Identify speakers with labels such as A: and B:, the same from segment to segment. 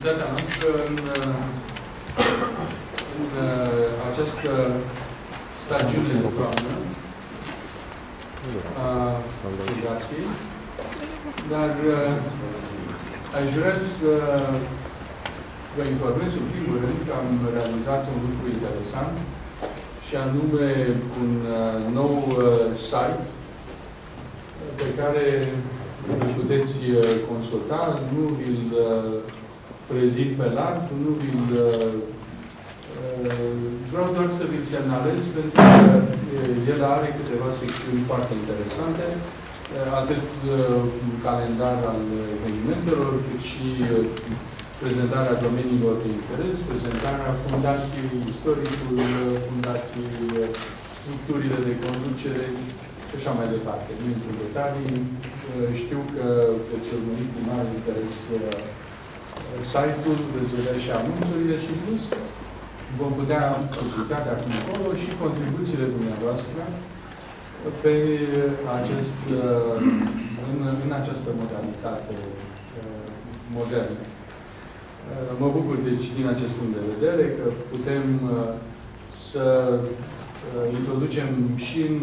A: activitatea noastră în această stagiune de toamnă a fundației, dar aș vrea să vă informez în primul rând că am realizat un lucru interesant și anume un nou site pe care îl puteți consulta. Nu vi-l prezint pe larg, nu vi-l vreau doar să vi-l semnalez pentru că el are câteva secțiuni foarte interesante, atât calendar al evenimentelor, cât și prezentarea domeniilor de interes, prezentarea fundației, istoricul fundației, structurile de conducere și așa mai departe. Nu intru în detalii. Știu că veți urmări cu mare interes site-ul, veți vedea și anunțurile și plus vom putea publica de acum încolo și contribuțiile dumneavoastră pe acest, în această modalitate modernă. Mă bucur, deci, din acest punct de vedere, că putem să introducem și în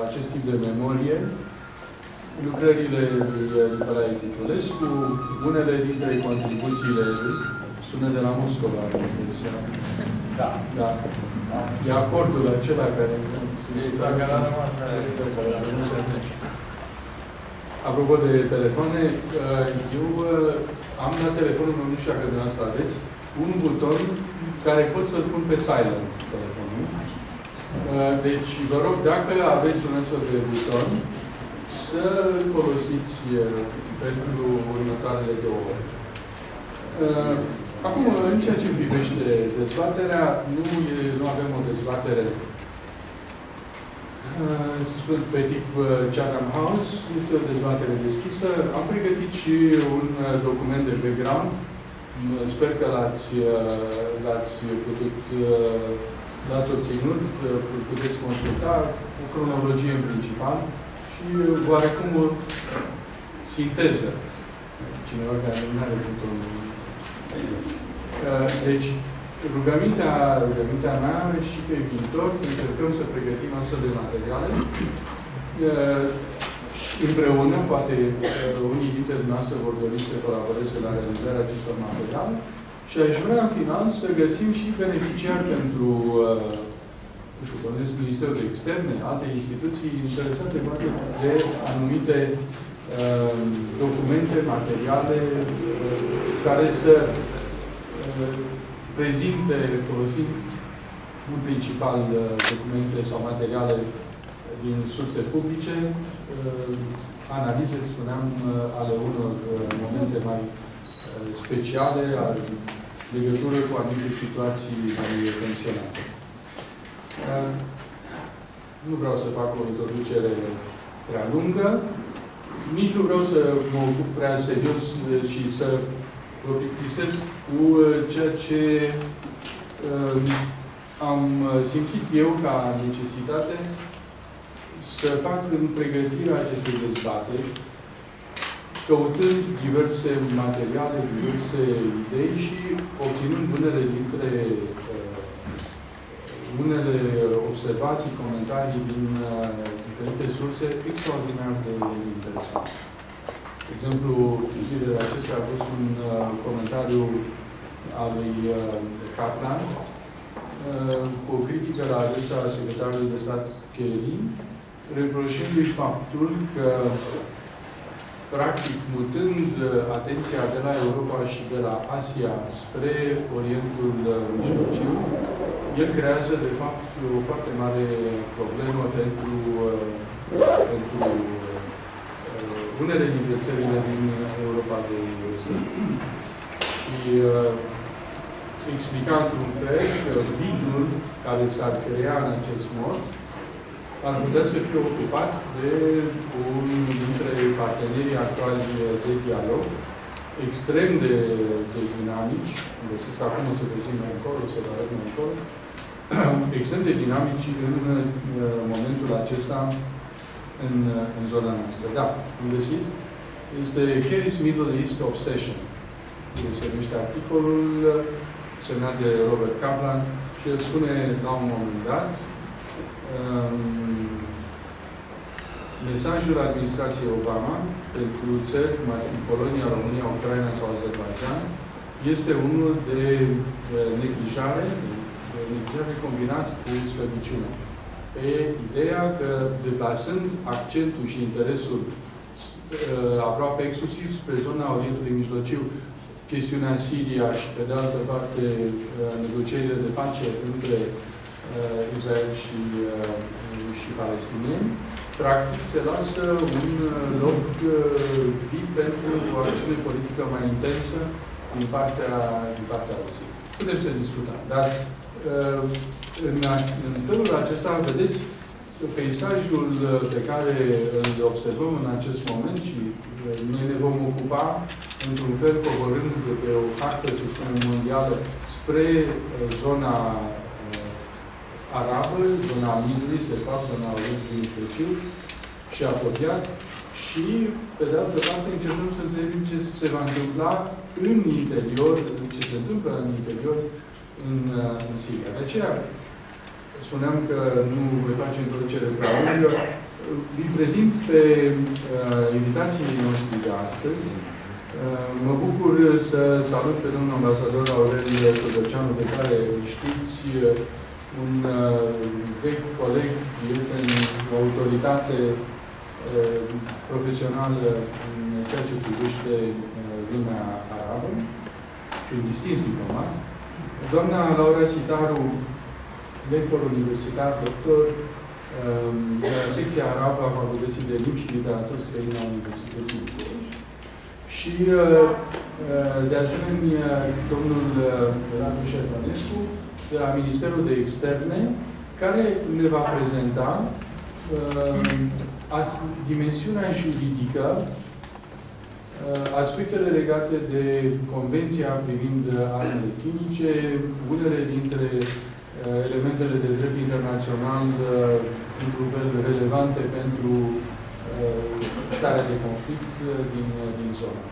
A: acest tip de memorie lucrările lui Nicolae Titulescu, unele dintre contribuțiile sună de la Moscova. Da. Da. E acordul acela care... Apropo de telefoane, eu am la telefonul meu, nu știu dacă dumneavoastră aveți, un buton care pot să-l pun pe silent telefonul. Deci, vă rog, dacă aveți un astfel de buton, să-l folosiți pentru următoarele 2 ore. Acum, în ceea ce privește dezbaterea, nu avem o dezbatere pe tip Chatham House, este o dezbatere deschisă. Am pregătit și un document de background. Sper că l-ați obținut, puteți consulta o cronologie în principal și oarecum o sinteză. Cineva care nu are punctul. Deci, rugămintea mea și pe viitor să încercăm să pregătim astfel de materiale și împreună, poate unii dintre dumneavoastră vor dori să colaboreze la realizarea acestor materiale și aș vrea în final să găsim și beneficiari pentru nu știu, bănesc Ministerul de Externe, alte instituții interesate poate de anumite documente, materiale care să prezinte, folosind în principal documente sau materiale din surse publice, analize, spuneam, ale unor momente mai speciale, legătură cu anumite situații mai tensionate. Nu vreau să fac o introducere prea lungă, nici nu vreau să mă ocup prea serios și să vă plictisesc cu ceea ce am simțit eu ca necesitate să fac în pregătirea acestei dezbateri, căutând diverse materiale, diverse idei și obținând unele observații, comentarii din diferite surse extraordinar de interesante. De exemplu, zilele acestea a fost un comentariu al lui Kaplan cu o critică la adresa secretarului de stat Kerry, reproșându-i faptul că, practic, mutând atenția de la Europa și de la Asia spre Orientul Mijlociu, el creează, de fapt, o foarte mare problemă pentru unele dintre țările din Europa de Est. Și se explica într-un fel că vidul care s-ar crea în acest mod ar putea să fie ocupat de unul dintre partenerii actuali de dialog, extrem de dinamici, găsesc acum o să prezint mai încolo, o să vă arăt mai încolo, extrem de dinamici în momentul acesta în zona noastră. Da, am găsit. este Kerry's Middle East Obsession. Se numește articolul semnat de Robert Kaplan și el spune la un moment dat mesajul administrației Obama pentru țări cum ar fi Polonia, România, Ucraina sau Azerbaijan este unul de neglijare combinat cu slăbiciune. Pe ideea că, deplasând accentul și interesul aproape exclusiv spre zona Orientului Mijlociu, chestiunea Siria și, pe de altă parte, negocierile de pace între Israel și palestinieni, practic se lasă un loc vii pentru o acțiune politică mai intensă din partea Rusiei. Putem să discutăm, dar în felul acesta, vedeți, peisajul pe care îl observăm în acest moment și noi ne vom ocupa într-un fel coborând de pe o hartă, să spunem, mondială spre zona arabă, zona Middle East, de fapt, zona Orientului Mijlociu și apropiat, și, pe de altă parte, încercăm să înțelegem ce se va întâmpla în interior, ce se întâmplă în interior în Siria. De aceea, spuneam că nu voi face introducere prea lungă. Îi prezint pe invitații noștri de astăzi. Mă bucur să salut pe domnul ambasador Aurel Codăceanu, pe care îl știți, un vechi coleg, prieten, o autoritate profesională în ceea ce privește lumea arabă și un distins diplomat. Doamna Laura Sitaru, lector universitar, doctor de la secția arabă a Facultății de Limbi și Literaturi Străine a Universității București. Și, de asemenea, domnul Radu Șerbanescu, de la Ministerul de Externe, care ne va prezenta dimensiunea juridică, aspectele legate de Convenția privind armele chimice, unele dintre elementele de drept internațional într-un fel relevante pentru starea de conflict din zonă.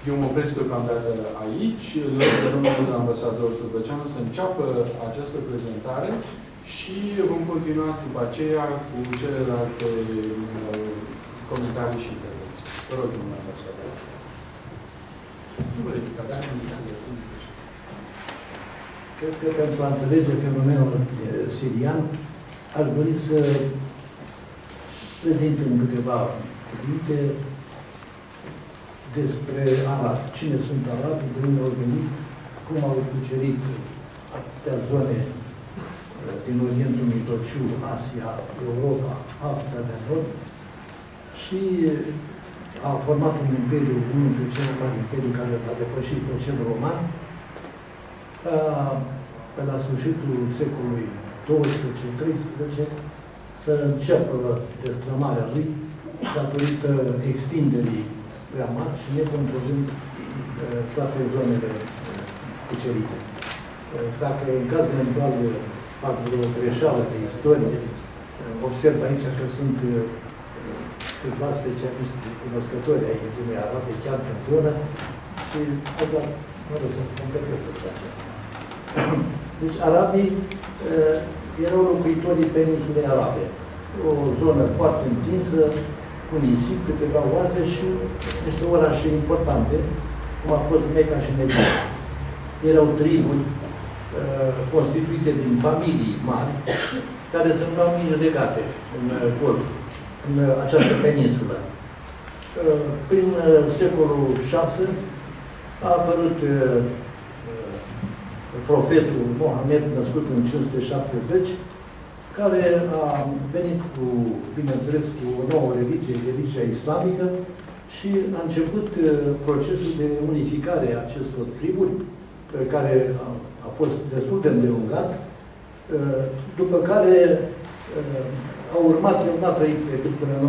A: Eu mă opresc deocamdată aici, lăs pe domnul ambasador Codăceanu să înceapă această prezentare și vom continua după aceea cu celelalte comentarii și intervenții. Vă rog, domnul ambasador. Nu vă ridicați.
B: Cred că pentru a înțelege fenomenul sirian, aș dori să prezint în câteva cuvinte despre arabi. Cine sunt arabi, de unde au venit, cum au cucerit atâtea zone din Orientul Mijlociu, Asia, Europa, Africa de Nord și a format un imperiu, unul dintre cele mai mari imperii care a depășit pe cel roman, pe la sfârșitul secolului 12-13 să înceapă destrămarea lui datorită extinderii prea mari și necontrolând toate zonele cucerite. Dacă în caz eventual fac vreo greșeală de istorie, observ aici că sunt câțiva specialiști cunoscători ai lumii arabe chiar în zonă și asta mă rog să completez aceea. Deci arabii erau locuitorii peninsulei arabe. O zonă foarte întinsă, cu nisip, câteva oaze și niște orașe importante, cum a fost Mecca și Medina. Erau triburi constituite din familii mari, care se numeau mici regate în Golf, în această peninsulă. Prin secolul VI a apărut profetul Mohamed, născut în 570, care a venit cu, bineînțeles, cu o nouă religie, religia islamică, și a început procesul de unificare a acestor triburi, care a fost destul de îndelungat, după care a urmat, eu n-a trăit decât până în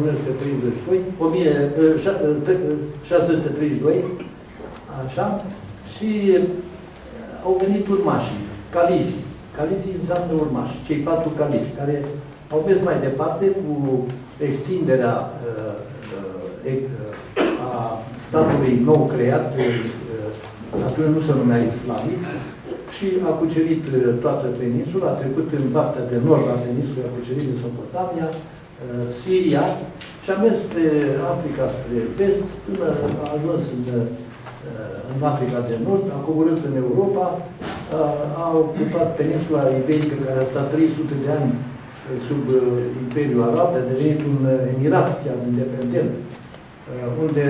B: 1632, așa, și au venit urmașii, califii. Califii înseamnă urmași, cei 4 califi, care au mers mai departe cu extinderea a statului nou creat, atunci nu se numea islamic, și a cucerit toată peninsula, a trecut în partea de nord a peninsulei, a cucerit Mesopotamia, Siria, și a mers spre Africa, spre vest, până a ajuns în Africa de Nord, a coborât în Europa, a ocupat peninsula iberică, care a stat 300 de ani sub Imperiul Arab, a devenit un emirat chiar independent, unde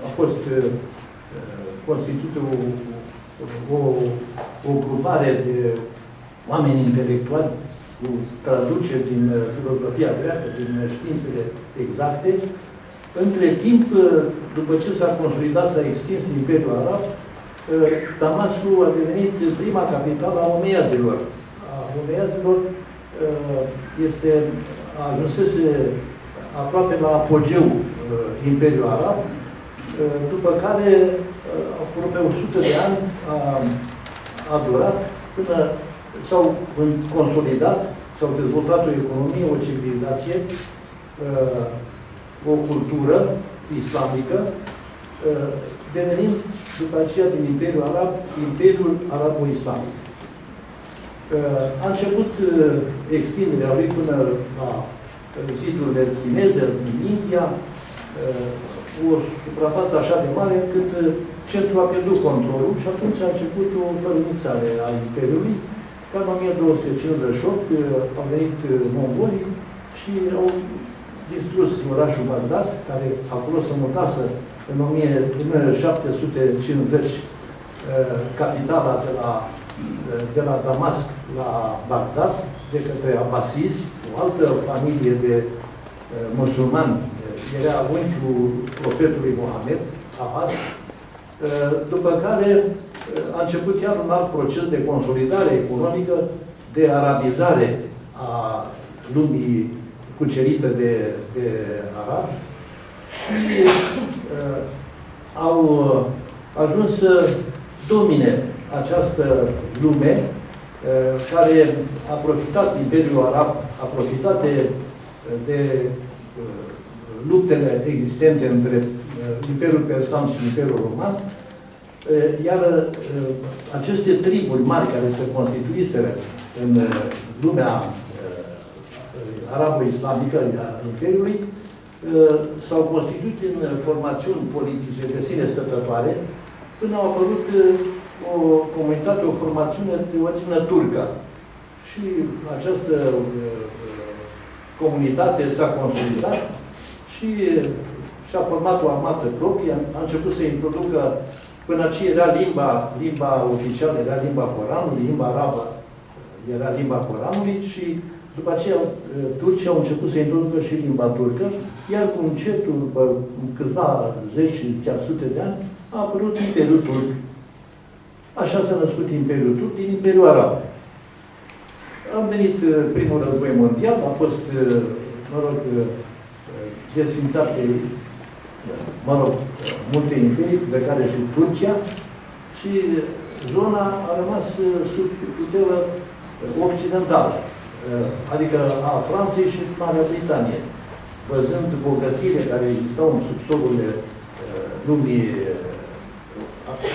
B: a fost constituită o grupare de oameni intelectuali cu traduceri din filozofia greacă, din științele exacte. Între timp, după ce s-a consolidat, s-a extins Imperiul Arab, Damascul a devenit prima capitală a Omeiazilor. Omeiazilor ajunsese aproape la apogeu Imperiul Arab, după care aproape 100 de ani a durat până s-au consolidat, s-au dezvoltat o economie, o civilizație, o cultură islamică, devenind după aceea din Imperiul Arab, Imperiul Arabo-Islamic. A început extinderea lui până la zidurile chineze din India, o suprafață așa de mare încât centrul a pierdut controlul și atunci a început o fărâmițare a Imperiului. Ca în 1258 au venit mongolii și au distrus orașul Bagdad, care acolo se mutase în 1750 capitala de la Damasc la Bagdad, de către Abasizi, o altă familie de musulmani. Era unchiul profetului Mohamed, Abbas, după care a început chiar un alt proces de consolidare economică, de arabizare a lumii cucerite de arabi și au ajuns să domine această lume care a profitat, Imperiul Arab a profitat de luptele existente între Imperiul Persan și Imperiul Roman, iar aceste triburi mari care se constituiseră în lumea arabo-islamică a Imperiului s-au constituit în formațiuni politice de sine stătătoare, până au apărut o comunitate, o formațiune de origine turcă. Și această comunitate s-a consolidat și și-a format o armată proprie, a început să introducă, până aceea era limba oficială, era limba Coranului, limba arabă era limba Coranului și după aceea turcii au început să introducă și limba turcă, iar cu încetul, după câțiva zeci, chiar sute de ani, a apărut Imperiul Turc. Așa s-a născut Imperiul Turc din Imperiul Arab. A venit primul război mondial, a fost, desfințat de, multe imperii, de care și Turcia, și zona a rămas sub tutela occidentală, adică a Franței și Marea Britanie. Văzând bogățiile care existau în subsolurile lumii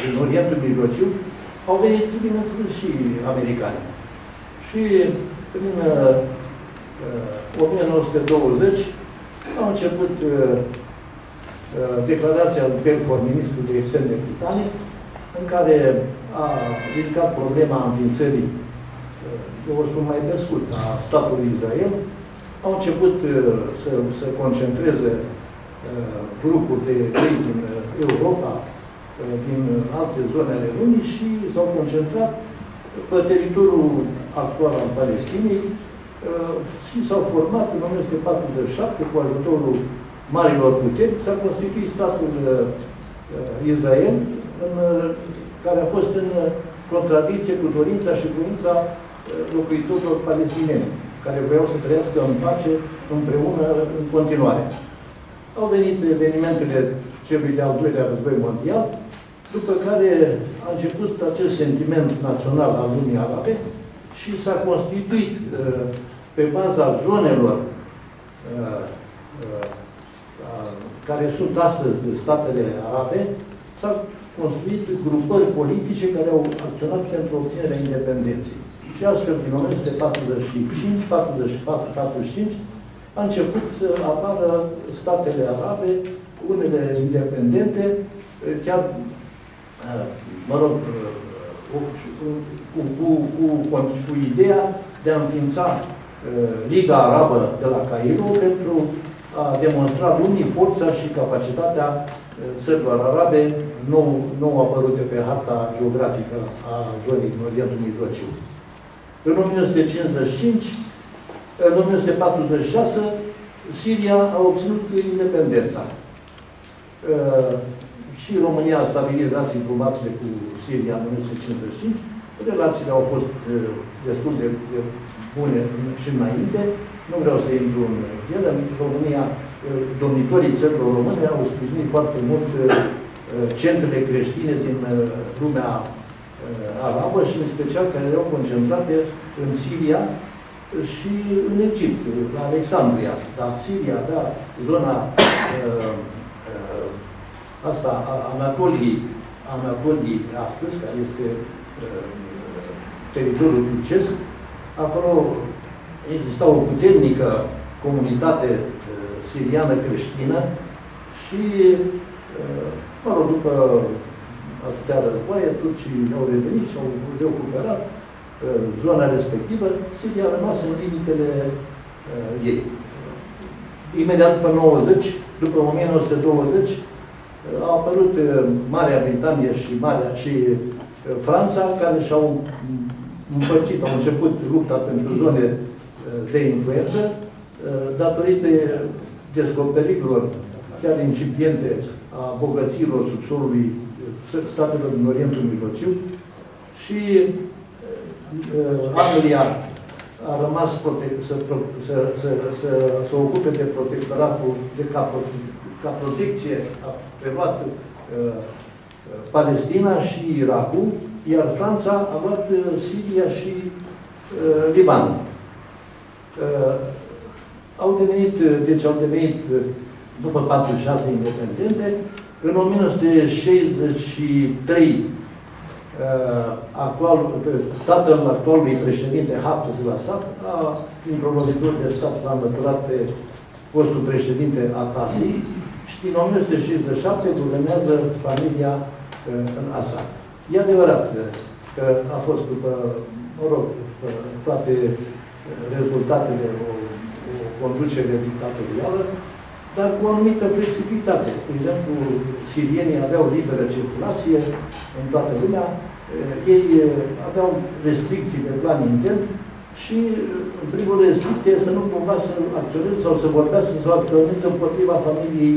B: din Orientul Mijlociu, au venit, bineînțeles, și americani. Și prin 1920 a început declarația lui Balfour, ministrul de externe britanic, în care a ridicat problema înființării, eu o spun mai pe scurt, a statului Israel. Au început să concentreze grupuri de cei din Europa, din alte zone ale lumii și s-au concentrat pe teritoriul actual al Palestinei și s-au format în 1947 cu ajutorul marilor puteri, s-a constituit statul Israel, care a fost în contradicție cu dorința și voința locuitorilor palestinieni, care vreau să trăiască în pace împreună în continuare. Au venit evenimentele celui de-al doilea război mondial, după care a început acest sentiment național al lumii arabe și s-a constituit pe baza zonelor care sunt astăzi de statele arabe, s-au construit grupări politice care au acționat pentru obținerea independenței. Și astfel, din 1945, 44, 45, a început să apară statele arabe, unele independente, chiar, mă rog, cu ideea de a înființa Liga Arabă de la Cairo pentru a demonstra lumii forța și capacitatea țărilor arabe nou apărute pe harta geografică a zonei din Orientul Mijlociu. În 1955, în 1946, Siria a obținut independența. Și România a stabilit relații diplomatice cu Siria în 1955. Relațiile au fost destul de bune și înainte. Nu vreau să intru în ele. România, domnitorii țărilor române au sprijinit foarte mult centrele creștine din lumea arabă și în special care erau concentrate în Siria și în Egipt, la Alexandria. Dar Siria, da, zona asta, Anatolii astăzi, care este teritoriul turcesc, acolo exista o puternică comunitate siriană creștină și, mă rog, după atâtea războaie, turcii au revenit și au recuperat zona respectivă. Siria a rămas în limitele ei. Imediat după 90, după 1920, a apărut Marea Britanie și Franța, care și-au împărțit, au început lupta pentru zone de influență, datorită descoperirilor chiar incipiente a bogăților subsolului statelor din Orientul Mijlociu și Anglia a rămas să ocupe de protectoratul, ca protecție, a preluat Palestina și Irakul, iar Franța a luat Siria și Libanul. Au devenit, după 46 independente, în 1963, tatăl actualului președinte Hafez al-Assad, printr-o lovitură de stat, l-a înlăturat pe fostul președinte Atasi și din 1967 guvernează familia în Assad. E adevărat că a fost, după, mă rog, toate rezultatele, o conducere dictatorială, dar cu o anumită flexibilitate. De exemplu, sirienii aveau liberă circulație în toată lumea, ei aveau restricții pe plan intern și, în primul rând, restricție să nu cumva să acționeze sau să vorbească sau acționeze împotriva familiei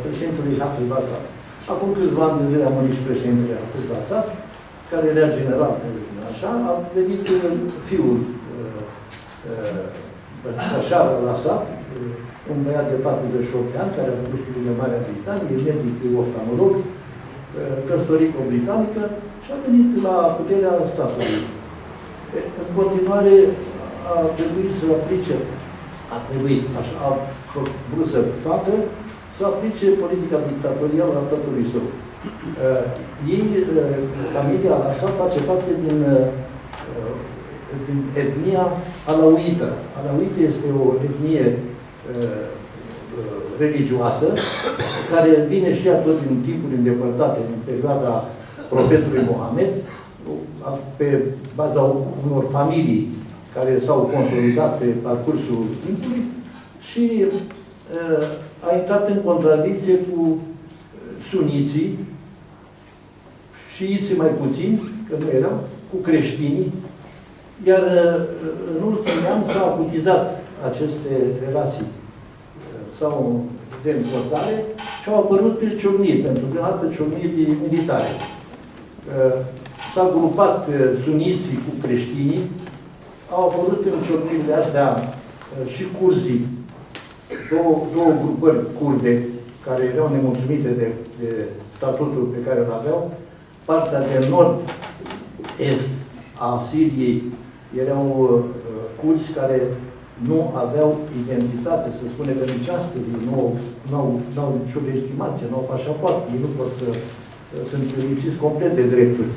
B: președintelui Hafez al-Assad. Acum câțiva ani de zile a murit și președintele Hafez al-Assad, care era general, așa, a venit fiul Bashar al-Assad, un băiat de 48 de ani, care a fost în Marea Britanie, medic oftalmolog, căsătorit cu o britanică și a venit la puterea statului. În continuare, a trebuit să aplice, a vrut să facă, să aplice politica dictatorială a tatălui său. Ei, familia Al-Assad face parte din etnia alauită. Alauită este o etnie religioasă, care vine și ea tot din timpuri îndepărtate, în perioada profetului Mohamed, pe baza unor familii care s-au consolidat pe parcursul timpului și a intrat în contradicție cu suniții, șiiții mai puțini, că nu erau, cu creștinii, iar în ultimii ani s-au acutizat aceste relații sau de importare și au apărut ciocniri, pentru prima dată ciocniri militare. S-au grupat suniții cu creștinii, au apărut în ciocnirile astea și curzii, două grupări kurde care erau nemulțumite de statutul pe care îl aveau. Partea de nord-est a Siriei erau curzi care nu aveau identitate, să spune că nici astăzi nu au nicio legitimație, nu au pașapoarte, ei nu pot să sunt lipsiți complet de drepturi.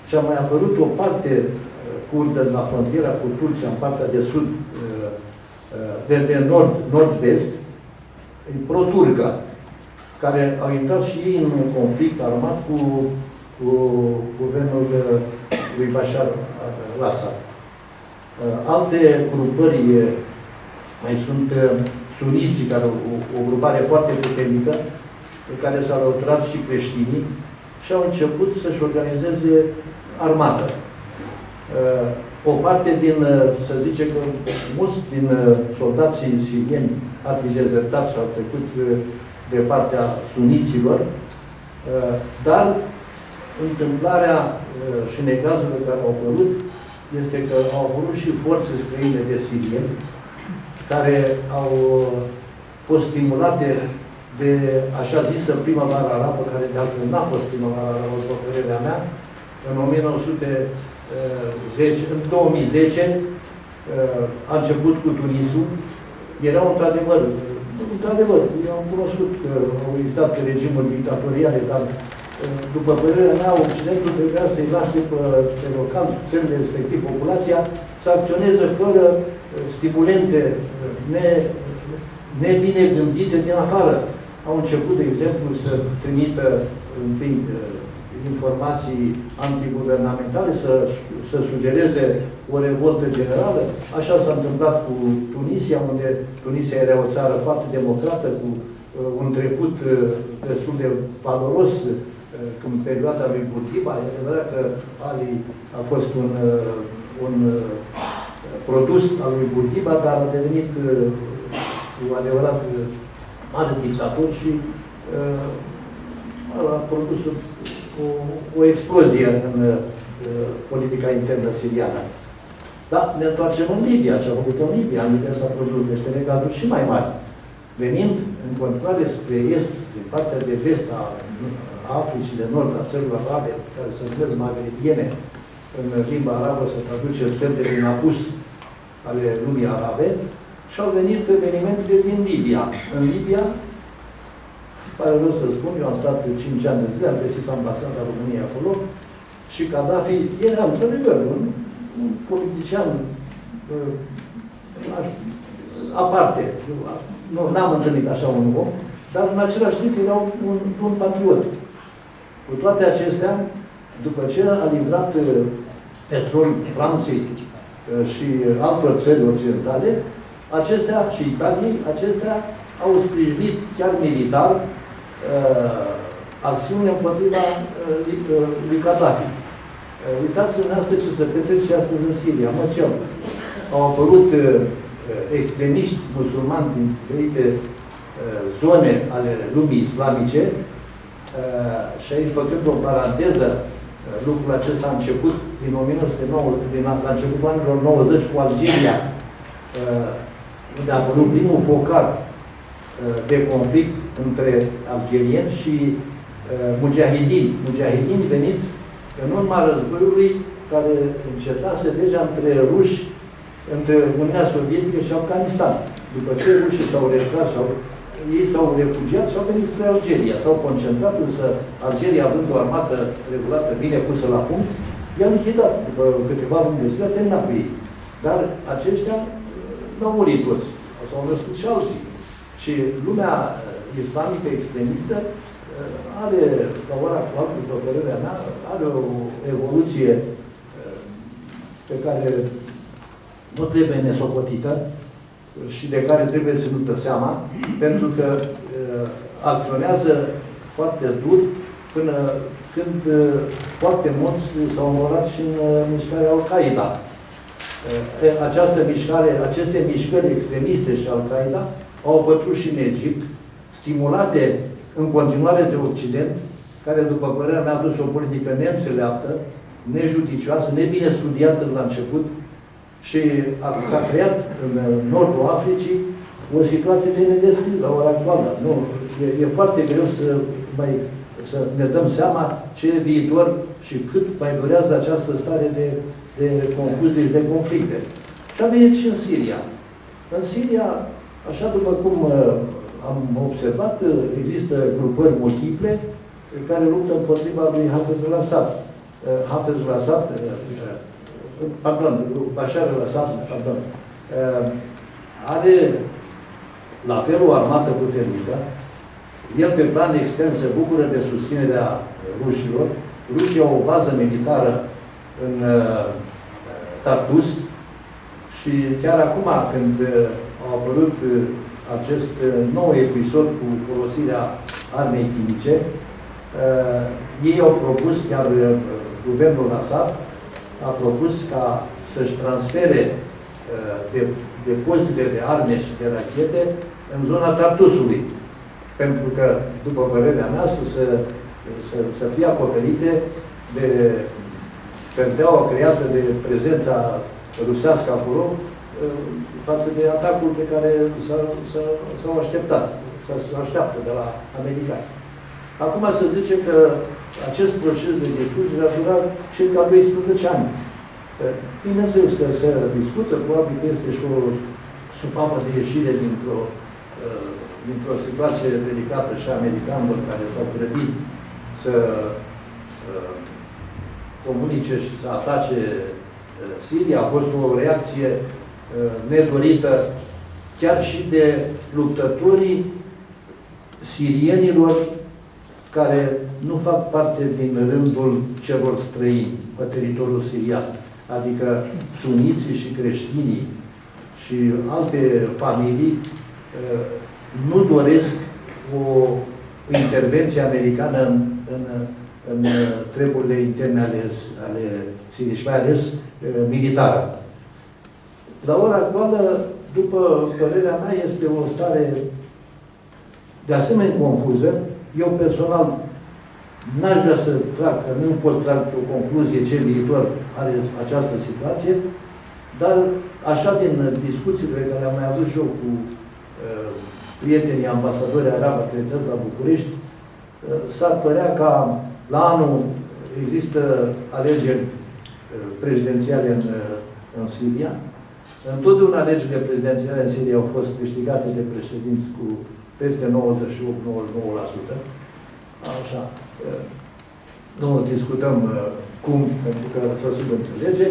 B: Și a mai apărut o parte curdă la frontiera cu Turcia, în partea de sud, de nord-vest, pro-turcă, care au intrat și ei în un conflict armat cu guvernul lui Bashar al-Assad. Alte grupări mai sunt suniții, care o grupare foarte puternică, în care s-au alăturat și creștinii și au început să-și organizeze armată. O parte din, să zice că mulți din soldații sirieni ar fi dezertat și au trecut de partea suniților, dar întâmplarea și necazurile care au apărut este că au apărut și forțe străine de sirieni care au fost stimulate de așa zisă primăvară arabă, care de altfel n-a fost primăvară arabă, după părerea mea, în 1910, în 2010 a început cu Tunisul. Erau într-adevăr, eu am cunoscut că au existat regimuri dictatoriale, dar după părerea mea, Occidentul trebuia să-i lase pe local, țările respectiv, populația, să acționeze fără stimulente nebine gândite din afară. Au început, de exemplu, să trimită întâi informații antiguvernamentale, să sugereze o revoltă generală. Așa s-a întâmplat cu Tunisia, unde Tunisia era o țară foarte democrată, cu un trecut destul de valoros, în perioada lui Bourguiba. E adevărat că Ali a fost un produs al lui Bourguiba, dar a devenit cu adevărat mare dictator și a produs o explozie în politica internă siriană. Dar ne întoarcem în Libia, ce a făcut în Libia. În Libia s-a produs niște necazuri și mai mari. Venind în continuare spre est, din partea de vest a Africii de Nord, a țărilor arabe, care se numesc maghrebiene, în limba arabă se traduce semne din apus ale lumii arabe, și au venit evenimentele din Libia. În Libia, pare rău să spun, eu am stat 5 ani de zile, am găsit ambasada României acolo, și Gaddafi era într-adevăr un politician aparte. Nu, n-am întâlnit așa un om, dar în același timp era un patriot. Cu toate acestea, după ce a livrat petrol Franței și altor țări occidentale, acestea și Italiei, acestea au sprijinit chiar militar acțiunile împotriva lui Gaddafi. Uitați-vă astăzi ce se petrece astăzi în Siria, Măcel. Au apărut extremiști musulmani din diferite zone ale lumii islamice și aici, făcând o paranteză, lucrul acesta a început din 1909, la începutul anilor 90 cu Algeria, unde a apărut primul focar de conflict între algerieni și mujahidini veniți în urma războiului care încetase deja între ruși, între Uniunea Sovietică și Afganistan. După ce rușii s-au retras, ei s-au refugiat și au venit spre Algeria. S-au concentrat, însă Algeria, având o armată regulată, bine pusă la punct, i-au lichidat. După câteva luni de zile, a terminat cu ei. Dar aceștia n-au murit toți. S-au născut și alții. Și lumea islamică extremistă are, la ora actuală, după părerea mea, are o evoluție pe care nu trebuie nesocotită și de care trebuie ținută seama, pentru că acționează foarte dur până când foarte mulți s-au omorat și în mișcarea Al-Qaeda. Aceste mișcări extremiste și Al-Qaeda au apătut și în Egipt, stimulate în continuare de Occident, care, după părerea mea, a dus o politică neînțeleaptă, nejudicioasă, nebine studiată de la început și s-a creat în nordul Africii o situație de nedescris la ora actuală. Nu, e foarte greu să ne dăm seama ce viitor și cât mai durează această stare de confuzii și de conflicte. Și a venit și în Siria. În Siria, așa după cum am observat, există grupări multiple care luptă împotriva lui Hafez al-Assad. Bashar al-Assad, are la fel o armată puternică. El, pe plan extern, se bucură de susținerea rușilor. Rușii au o bază militară în Tartus și chiar acum, când a apărut acest nou episod cu folosirea armei chimice, ei au propus, chiar guvernul Assad a propus ca să-și transfere depozitele de arme și de rachete în zona Tartusului. Pentru că, după părerea mea, să fie acoperite de perdeaua creată de prezența rusească acolo față de atacul pe care s-au așteptat, se așteaptă de la americani. Acum se zice că acest proces de distrugere a durat circa 12 ani. Bineînțeles că se discută, probabil că este și o supapă de ieșire dintr-o situație delicată și americanilor care s-au grăbit să comunice și să atace Siria. A fost o reacție nedorită chiar și de luptătorii sirienilor care nu fac parte din rândul celor străini pe teritoriul sirian, adică suniții și creștinii și alte familii nu doresc o intervenție americană în treburile interne ale Siriei și mai ales militară. La ora actuală, după părerea mea, este o stare de asemenea confuză. Eu personal n-aș vrea să trag, că nu pot trag o concluzie ce viitor are această situație, dar așa din discuțiile pe care am mai avut și eu cu prietenii ambasadori arabi acreditați la București, s-ar părea ca la anul există alegeri prezidențiale în Siria. Întotdeauna alegerile prezidențiale în Siria au fost câștigate de președinți cu peste 98-99%. Așa. Nu discutăm cum, pentru că să subînțelege.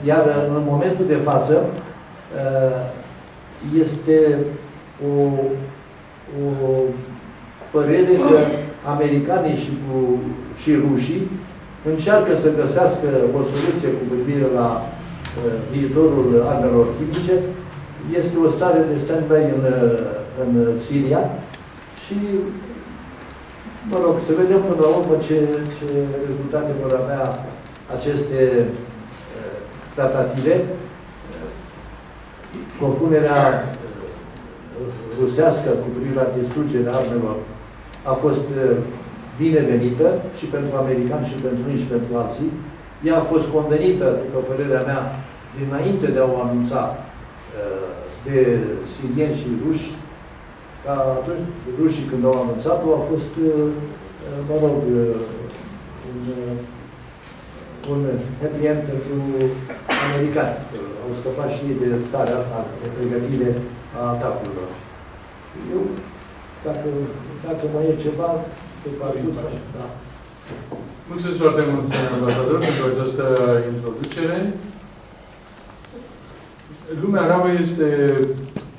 B: Iar în momentul de față este o părere că americanii și rușii încearcă să găsească o soluție cu privire la viitorul armelor chimice. Este o stare de stand-by în Siria și, mă rog, să vedem până la urmă ce rezultate vor avea aceste tratative. Propunerea rusească cu privire la distrugerea armelor a fost binevenită și pentru americani, și pentru unii, și pentru alții. Ea a fost convenită, după părerea mea, dinainte de a o anunța de sirieni și ruși, ca atunci rușii, când au anunțat-o, a fost, mă rog, un happy end pentru americani. Au scăpat și ei de starea asta, de pregătire a atacurilor. Eu, dacă mai e ceva, pe parcurs, da.
A: Mulțumesc foarte mult, domnule ambasador, pentru această introducere. Lumea arabă este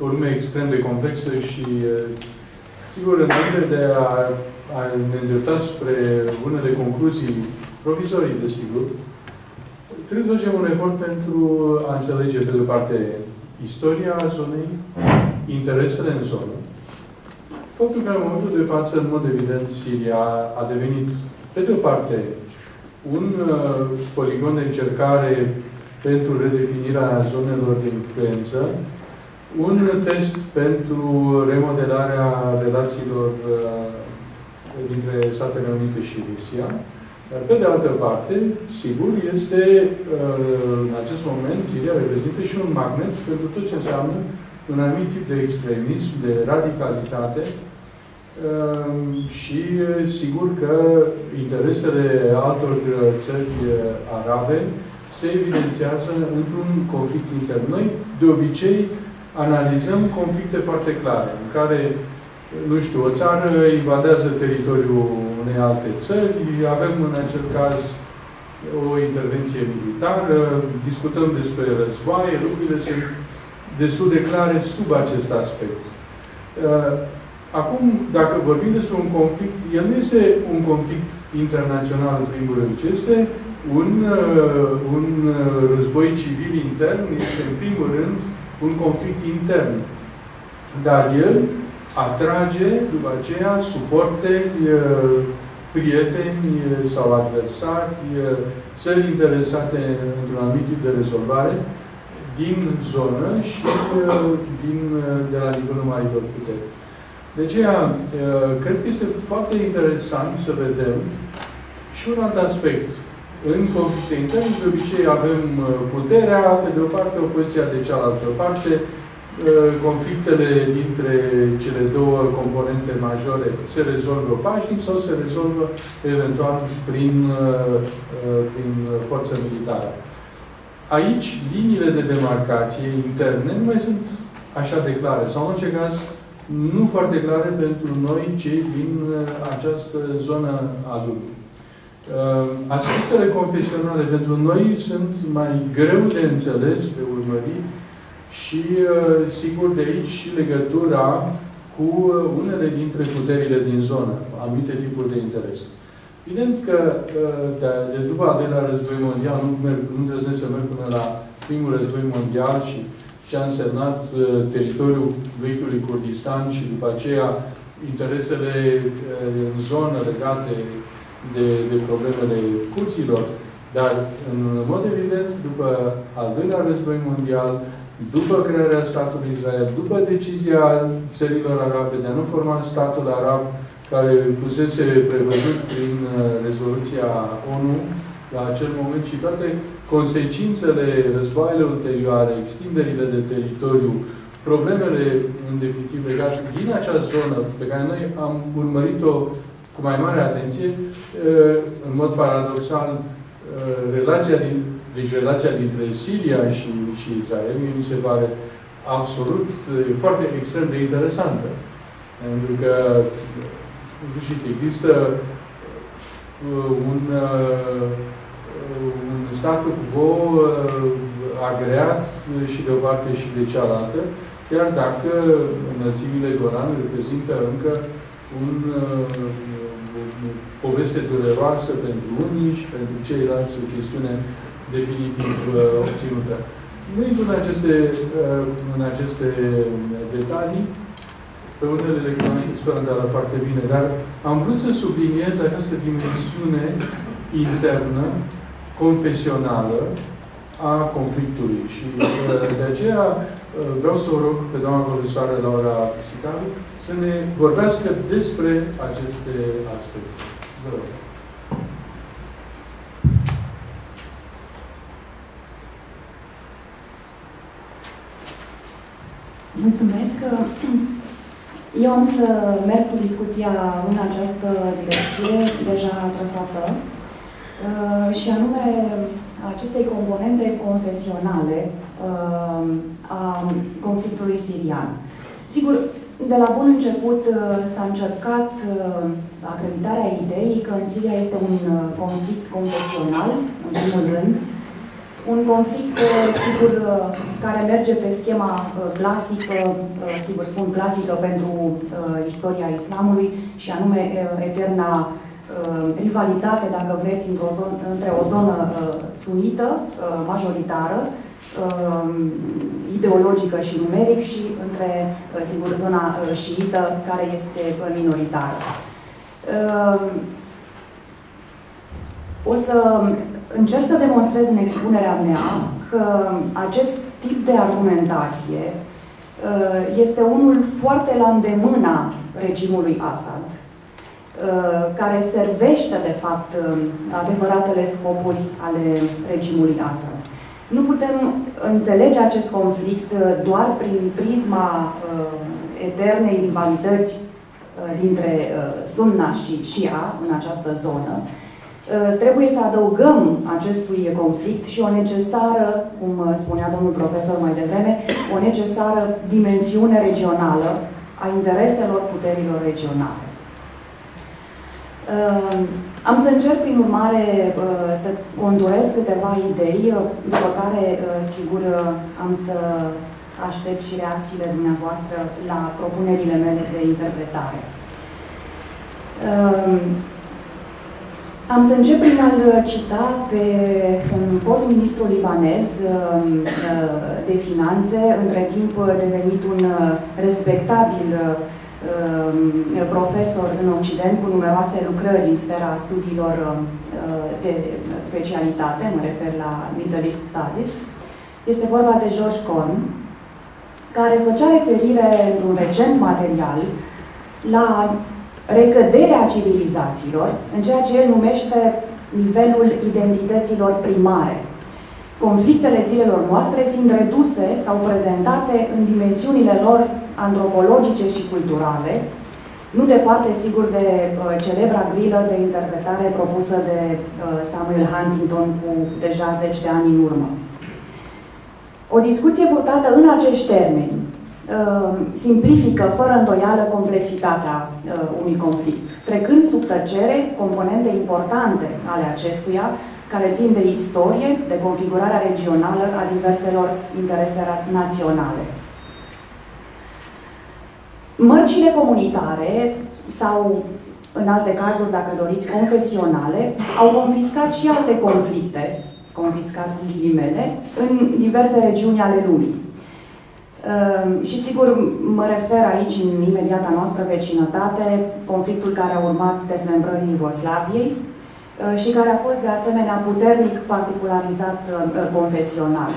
A: o lume extrem de complexă și, sigur, înainte de a ne îndrepta spre unele concluzii provizorii, desigur, trebuie să facem un efort pentru a înțelege, pe de o parte, istoria zonei, interesele în zonă. Faptul că, în momentul de față, în mod evident, Siria a devenit, pe de o parte, un poligon de încercare pentru redefinirea zonelor de influență, un test pentru remodelarea relațiilor dintre Statele Unite și Rusia, dar pe de altă parte, sigur, este în acest moment, Siria reprezintă și un magnet pentru tot ce înseamnă un anumit tip de extremism, de radicalitate și sigur că interesele altor țări arabe se evidențiază într-un conflict intern. Noi, de obicei, analizăm conflicte foarte clare, în care, nu știu, o țară invadează teritoriul unei alte țări, avem în acel caz o intervenție militară, discutăm despre războaie, lucrurile sunt destul de clare sub acest aspect. Acum, dacă vorbim despre un conflict, el nu este un conflict internațional în primul rând, ci este un război civil intern, este în primul rând un conflict intern. Dar el atrage, după aceea, suporte, prieteni sau adversari, țări interesate într-un anumit tip de rezolvare din zonă și de la nivelul marilor puteri. De aceea, cred că este foarte interesant să vedem și un alt aspect. În conflicte interne, de obicei, avem puterea, pe de o parte, opoziția de cealaltă parte, conflictele dintre cele două componente majore se rezolvă pașnic sau se rezolvă eventual prin forță militară. Aici, liniile de demarcație interne nu mai sunt așa de clare, sau în orice caz, nu foarte clare pentru noi, cei din această zonă a lumii. Aspectele confesionale pentru noi sunt mai greu de înțeles, de urmărit și, sigur, de aici și legătura cu unele dintre puterile din zonă, anumite tipuri de interes. Evident că de după al doilea război mondial, nu îndrăznesc să merg până la primul război mondial și ce a însemnat teritoriul vechiului Kurdistan și după aceea interesele în zonă legate de problemele curților. Dar, în mod evident, după al doilea război mondial, după crearea statului Israel, după decizia țărilor arabe de a nu forma statul arab, care fusese prevăzut prin rezoluția ONU la acel moment și toate consecințele războaielor ulterioare, extinderile de teritoriu, problemele, în definitiv, legate din acea zonă pe care noi am urmărit-o cu mai mare atenție, în mod paradoxal, relația dintre Siria și Israel, mi se pare absolut, foarte extrem de interesantă. Pentru că, în sfârșit, există un statul quo agreat și de o parte și de cealaltă, chiar dacă înălțimile Golan reprezintă încă o poveste dureroasă pentru unii și pentru ceilalți, o chestiune definitiv obținută. Nu intru în aceste detalii, pe unele le cunoașteți fără îndoială foarte bine, dar am vrut să subliniez această dimensiune internă, confesională, a conflictului. Și de aceea vreau să o rog pe doamna profesoară Laura Pisicaru să ne vorbească despre aceste aspecte. Vă rog.
C: Mulțumesc. Eu am să merg cu discuția în această direcție, deja trasată, și anume acestei componente confesionale a conflictului sirian. Sigur, de la bun început s-a încercat acreditarea ideii că în Siria este un conflict confesional, în primul rând, un conflict, sigur, care merge pe schema clasică, sigur spun clasică pentru istoria islamului, și anume eterna rivalitate, dacă vreți, între o zonă sunită, majoritară, ideologică și numeric, și între, sigur, zona șiită, care este minoritară. O să încerc să demonstrez în expunerea mea că acest tip de argumentație este unul foarte la îndemâna regimului Assad, care servește, de fapt, adevăratele scopuri ale regimului Assad. Nu putem înțelege acest conflict doar prin prisma eternei rivalități dintre Sunna și Shia în această zonă, Trebuie să adăugăm acestui conflict și o necesară, cum spunea domnul profesor mai devreme, o necesară dimensiune regională a intereselor puterilor regionale. Am să încerc, prin urmare, să conturez câteva idei, după care, sigur, am să aștept și reacțiile dumneavoastră la propunerile mele de interpretare. Am să încep prin a-l cita pe un fost ministru libanez de finanțe, între timp devenit un respectabil profesor în Occident cu numeroase lucrări în sfera studiilor de specialitate, mă refer la Middle East Studies. Este vorba de George Corn, care făcea referire într-un recent material la recăderea civilizațiilor în ceea ce el numește nivelul identităților primare. Conflictele zilelor noastre fiind reduse sau prezentate în dimensiunile lor antropologice și culturale, nu departe, sigur, de celebra grilă de interpretare propusă de Samuel Huntington cu deja 10 de ani în urmă. O discuție purtată în acești termeni simplifică fără îndoială complexitatea unui conflict, trecând sub tăcere componente importante ale acestuia, care țin de istorie, de configurarea regională a diverselor interese naționale. Mărcile comunitare sau, în alte cazuri, dacă doriți, confesionale, au confiscat și alte conflicte, confiscat cu ghilimele, în diverse regiuni ale lumii. Și sigur, mă refer aici, în imediata noastră vecinătate, conflictul care a urmat dezmembrării Iugoslaviei și care a fost de asemenea puternic particularizat confesional.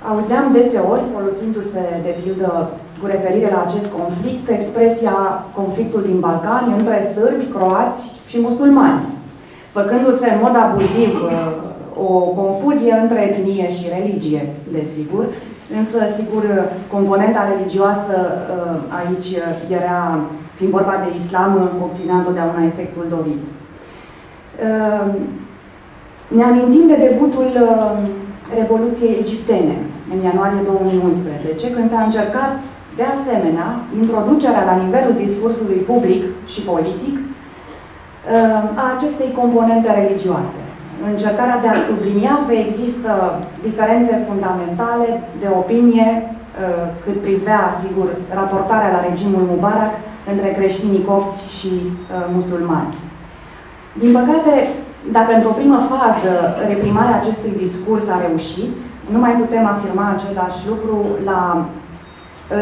C: Auzeam deseori, folosindu-se de pildă cu referire la acest conflict, expresia conflictul din Balcani între sârbi, croați și musulmani, făcându-se în mod abuziv o confuzie între etnie și religie, desigur, însă, sigur, componenta religioasă aici era, fiind vorba de islam, obținea întotdeauna efectul dorit. Ne amintim de debutul Revoluției Egiptene, în ianuarie 2011, când s-a încercat, de asemenea, introducerea la nivelul discursului public și politic a acestei componente religioase. Încercarea de a sublinia că există diferențe fundamentale de opinie cât privea, sigur, raportarea la regimul Mubarak între creștinii copți și musulmani. Din păcate, dacă într-o primă fază reprimarea acestui discurs a reușit, nu mai putem afirma același lucru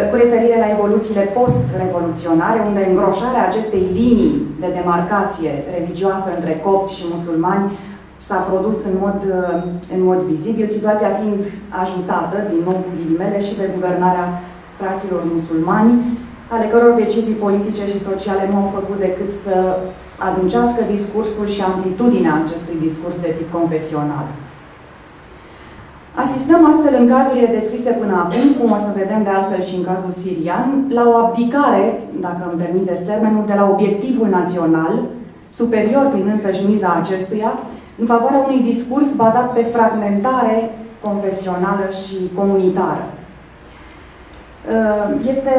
C: cu referire la evoluțiile post-revoluționare, unde îngroșarea acestei linii de demarcație religioasă între copți și musulmani s-a produs în mod vizibil, situația fiind ajutată, din nou cu ghilimele, și de guvernarea fraților musulmani, ale căror decizii politice și sociale nu au făcut decât să adâncească discursul și amplitudinea acestui discurs de tip confesional. Asistăm astfel, în cazurile descrise până acum, cum o să vedem de altfel și în cazul sirian, la o abdicare, dacă îmi permiteți termenul, de la obiectivul național, superior prin însăși miza acestuia, în favoarea unui discurs bazat pe fragmentare confesională și comunitară. Este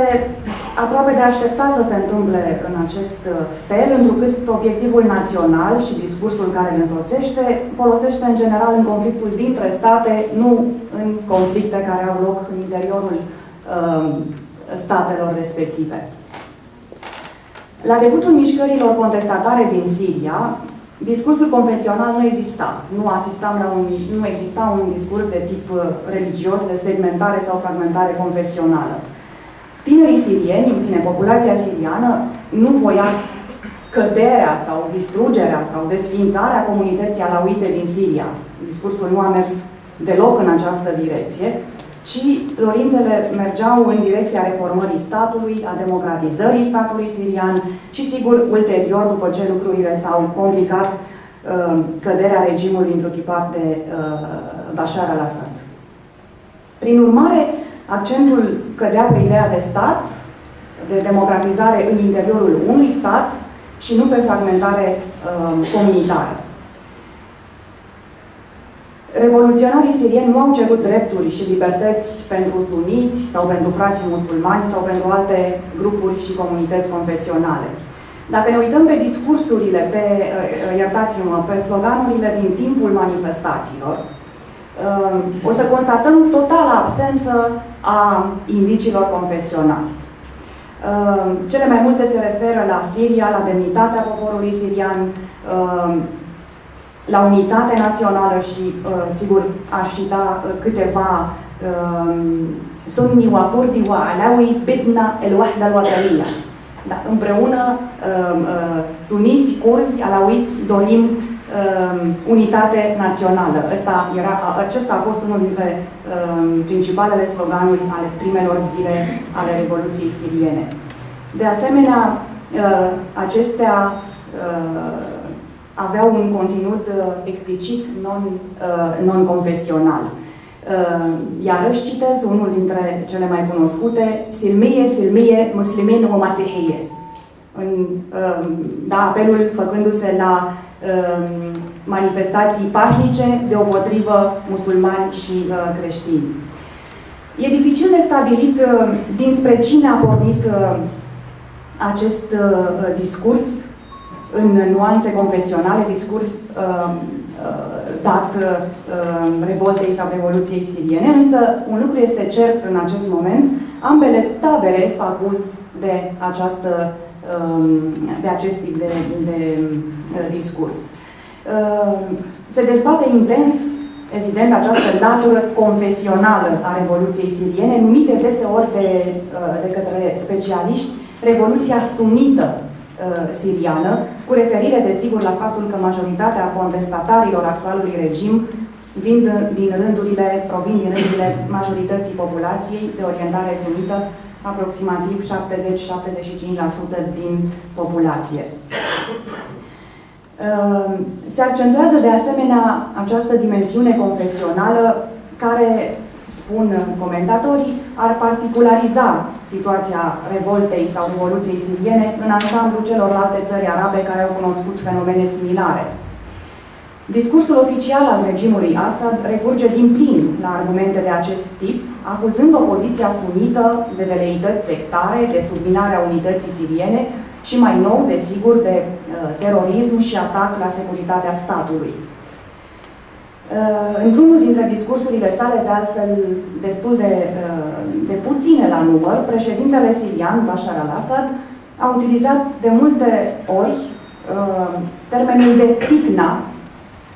C: aproape de așteptat să se întâmple în acest fel, întrucât obiectivul național și discursul care îl însoțește folosește în general în conflictul dintre state, nu în conflicte care au loc în interiorul statelor respective. La debutul mișcărilor contestatare din Siria, discursul convențional nu exista. Nu exista un discurs de tip religios, de segmentare sau fragmentare confesională. Tinerii sirieni, în fine, populația siriană, nu voia căderea sau distrugerea sau desființarea comunității alauite din Siria. Discursul nu a mers deloc în această direcție, ci dorințele mergeau în direcția reformării statului, a democratizării statului sirian și, sigur, ulterior, după ce lucrurile s-au complicat, căderea regimului întruchipat de Bashar al-Assad. Prin urmare, accentul cădea pe ideea de stat, de democratizare în interiorul unui stat și nu pe fragmentare comunitară. Revoluționarii sirieni nu au cerut drepturi și libertăți pentru suniți sau pentru frații musulmani sau pentru alte grupuri și comunități confesionale. Dacă ne uităm pe discursurile, iertați-mă, pe sloganurile din timpul manifestațiilor, o să constatăm totală absență a indiciilor confesionali. Cele mai multe se referă la Siria, la demnitatea poporului sirian, la unitate națională și, sigur, aș cita câteva sunni wa kurdi wa alawi bidna el-wahda al-wataniya. Da, împreună, suniți, curzi, alauiți, dorim unitate națională. Acesta a fost unul dintre principalele sloganuri ale primelor zile ale Revoluției siriene. De asemenea, acestea aveau un conținut explicit non-confesional. Iarăși citez unul dintre cele mai cunoscute, Silmie, muslimin o masihie. Apelul făcându-se la manifestații pașnice deopotrivă musulmani și creștini. E dificil de stabilit dinspre cine a pornit acest discurs în nuanțe confesionale, discurs dat revoltei sau Revoluției siriene, însă un lucru este cert în acest moment, ambele tabere fac uz de acest tip de discurs. Se dezbate intens, evident, această latură confesională a Revoluției siriene, numită deseori de către specialiști Revoluția sunită siriană, cu referire, desigur, la faptul că majoritatea contestatarilor actualului regim provin din rândurile majorității populației de orientare sunită, aproximativ 70-75% din populație. Se accentuează de asemenea această dimensiune confesională care, spun comentatorii, ar particulariza situația revoltei sau Revoluției siriene în ansamblu celorlalte țări arabe care au cunoscut fenomene similare. Discursul oficial al regimului Assad recurge din plin la argumente de acest tip, acuzând opoziția sunită de veleități sectare, de subminarea unității siriene și, mai nou, desigur, de terorism și atac la securitatea statului. Într-unul dintre discursurile sale, de altfel destul de puține la număr, președintele sirian, Bashar al-Assad, a utilizat de multe ori termenul de fitna,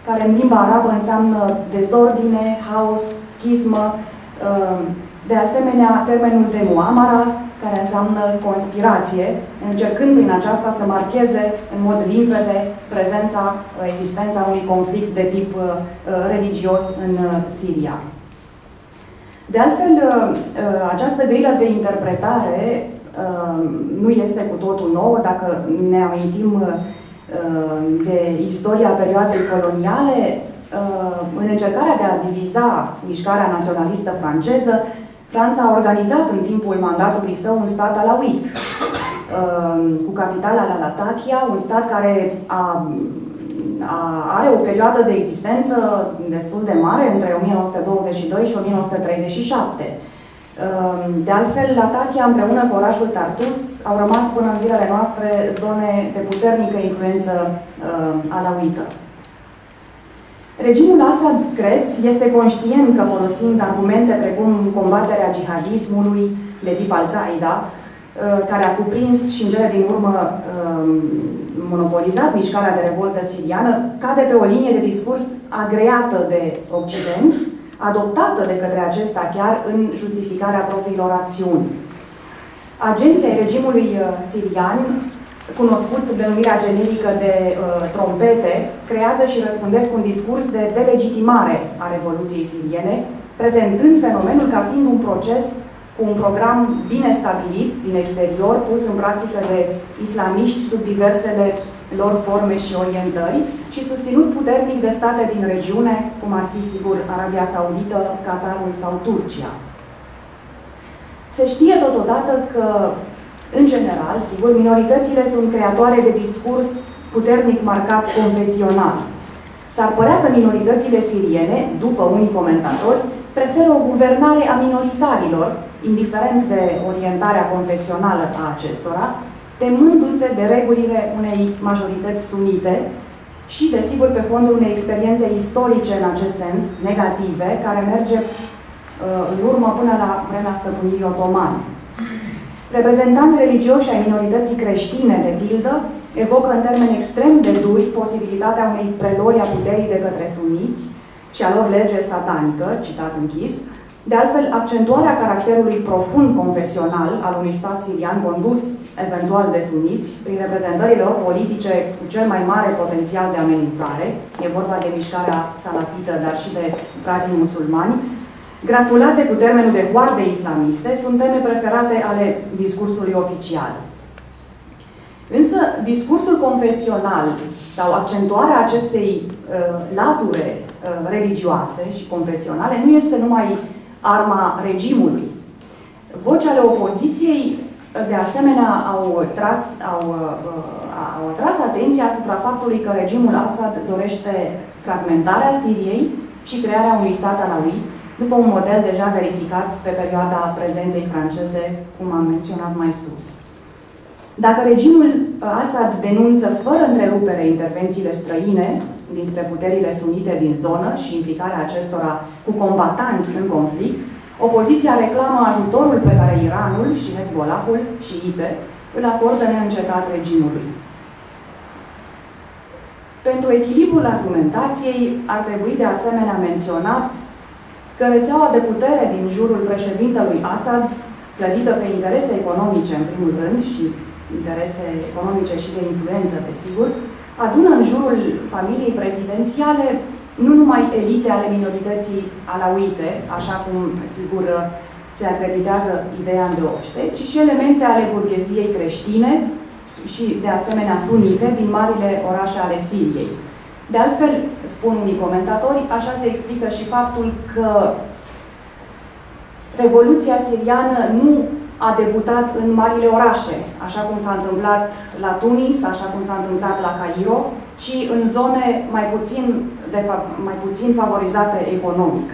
C: care în limba arabă înseamnă dezordine, haos, schismă, de asemenea termenul de muamara, care înseamnă conspirație, încercând prin aceasta să marcheze în mod limpede existența unui conflict de tip religios în Siria. De altfel, această grilă de interpretare nu este cu totul nouă. Dacă ne amintim de istoria perioadei coloniale, în încercarea de a diviza mișcarea naționalistă franceză, Franța a organizat în timpul mandatului său un stat alauit, cu capitala la Latakia, un stat care are o perioadă de existență destul de mare, între 1922 și 1937. De altfel, Latakia împreună cu orașul Tartus au rămas până în zilele noastre zone de puternică influență alauită. Regimul Assad, cred, este conștient că, folosind argumente precum combaterea jihadismului de tip Al-Qaeda, care a cuprins și în cele din urmă monopolizat mișcarea de revoltă siriană, cade pe o linie de discurs agreată de Occident, adoptată de către acesta chiar în justificarea propriilor acțiuni. Agenții regimului sirian, cunoscut sub denumirea generică de trompete, creează și răspândesc un discurs de delegitimare a Revoluției siriene, prezentând fenomenul ca fiind un proces cu un program bine stabilit din exterior, pus în practică de islamiști sub diversele lor forme și orientări și susținut puternic de state din regiune, cum ar fi, sigur, Arabia Saudită, Qatarul sau Turcia. Se știe totodată că, în general, sigur, minoritățile sunt creatoare de discurs puternic marcat confesional. S-ar părea că minoritățile siriene, după unii comentatori, preferă o guvernare a minoritarilor, indiferent de orientarea confesională a acestora, temându-se de regulile unei majorități sunite și, desigur, pe fondul unei experiențe istorice în acest sens, negative, care merge în urmă până la vremea stăpânirii otomane. Reprezentanți religioși ai minorității creștine, de pildă, evocă în termeni extrem de duri posibilitatea unei prelori a puterii de către suniți și a lor lege satanică, citat închis. De altfel, accentuarea caracterului profund confesional al unui stat sirian condus eventual de suniți, prin reprezentările lor politice cu cel mai mare potențial de amenințare, e vorba de mișcarea salafită, dar și de frații musulmani, gratulate cu termenul de hoarde islamiste, sunt teme preferate ale discursului oficial. Însă, discursul confesional sau accentuarea acestei lature religioase și confesionale nu este numai arma regimului. Voci ale opoziției, de asemenea, au atras atenția asupra faptului că regimul Assad dorește fragmentarea Siriei și crearea unui stat alawit, după un model deja verificat pe perioada prezenței franceze, cum am menționat mai sus. Dacă regimul Assad denunță fără întrerupere intervențiile străine dinspre puterile sunite din zonă și implicarea acestora cu combatanți în conflict, opoziția reclamă ajutorul pe care Iranul și Hezbollahul șiite îl acordă neîncetat regimului. Pentru echilibrul argumentației ar trebui de asemenea menționat că rețeaua de putere din jurul președintelui Assad, clădită pe interese economice în primul rând și interese economice și de influență, desigur, adună în jurul familiei prezidențiale nu numai elite ale minorității alauite, așa cum, sigur, se acreditează ideea îndeopște, ci și elemente ale burgheziei creștine și, de asemenea, sunite din marile orașe ale Siriei. De altfel, spun unii comentatori, așa se explică și faptul că Revoluția siriană nu a debutat în marile orașe, așa cum s-a întâmplat la Tunis, așa cum s-a întâmplat la Cairo, ci în zone mai puțin favorizate economic.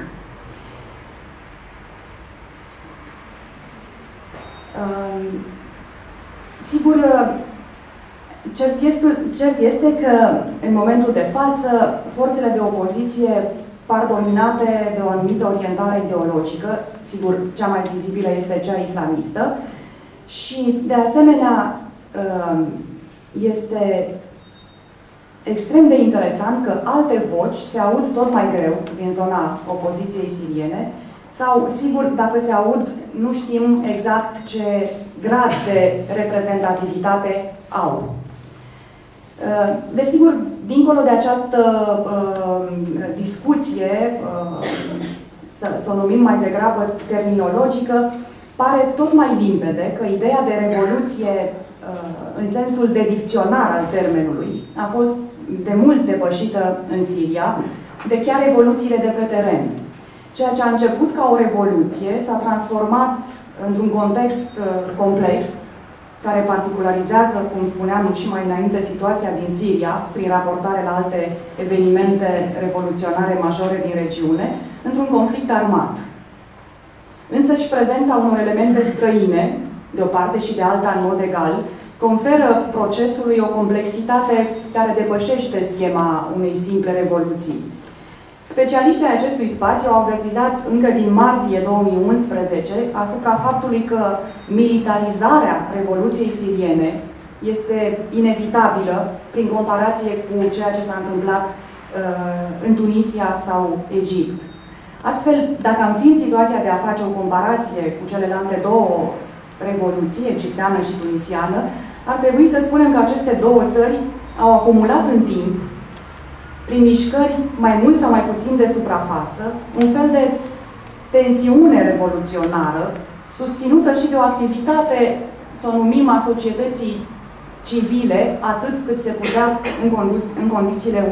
C: Sigur, cert este că, în momentul de față, forțele de opoziție par dominate de o anumită orientare ideologică, sigur, cea mai vizibilă este cea islamistă, și, de asemenea, este extrem de interesant că alte voci se aud tot mai greu din zona opoziției siriene, sau, sigur, dacă se aud, nu știm exact ce grad de reprezentativitate au. Desigur, dincolo de această discuție, să o numim mai degrabă terminologică, pare tot mai limpede că ideea de revoluție, în sensul de dicționar al termenului, a fost de mult depășită în Siria de chiar evoluțiile de pe teren. Ceea ce a început ca o revoluție s-a transformat într-un context complex, care particularizează, cum spuneam și mai înainte, situația din Siria, prin raportare la alte evenimente revoluționare majore din regiune, într-un conflict armat. Însăși prezența unor elemente străine, de o parte și de alta în mod egal, conferă procesului o complexitate care depășește schema unei simple revoluții. Specialiștii ai acestui spațiu au avertizat încă din martie 2011 asupra faptului că militarizarea Revoluției siriene este inevitabilă prin comparație cu ceea ce s-a întâmplat în Tunisia sau Egipt. Astfel, dacă am fi în situația de a face o comparație cu celelalte două revoluții, egipteană și tunisiană, ar trebui să spunem că aceste două țări au acumulat în timp, prin mișcări mai mult sau mai puțin de suprafață, un fel de tensiune revoluționară, susținută și de o activitate, să o numim, a societății civile, atât cât se putea în condițiile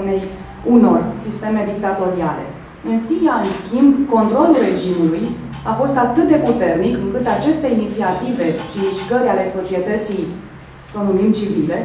C: unor sisteme dictatoriale. În Siria, în schimb, controlul regimului a fost atât de puternic încât aceste inițiative și mișcări ale societății, să o numim civile,